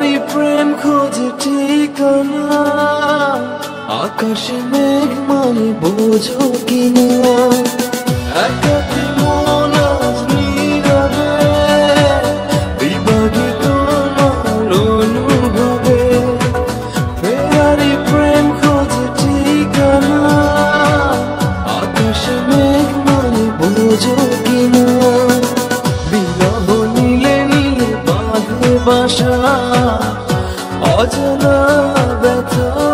ফেরারি প্রেম খোঁজে ঠিকানা, আকাশে মেঘ মানে বোঝো কিনা। একাকী মন আজ নীরবে, বিভাগী তোমার অনুভবে। ফেরারি প্রেম খোঁজে ঠিকানা, আকাশে মেঘ মানে বোঝো কিনা। বিরহ নীলে নীলে বাঁধে বাসা, অজানা ব্যথা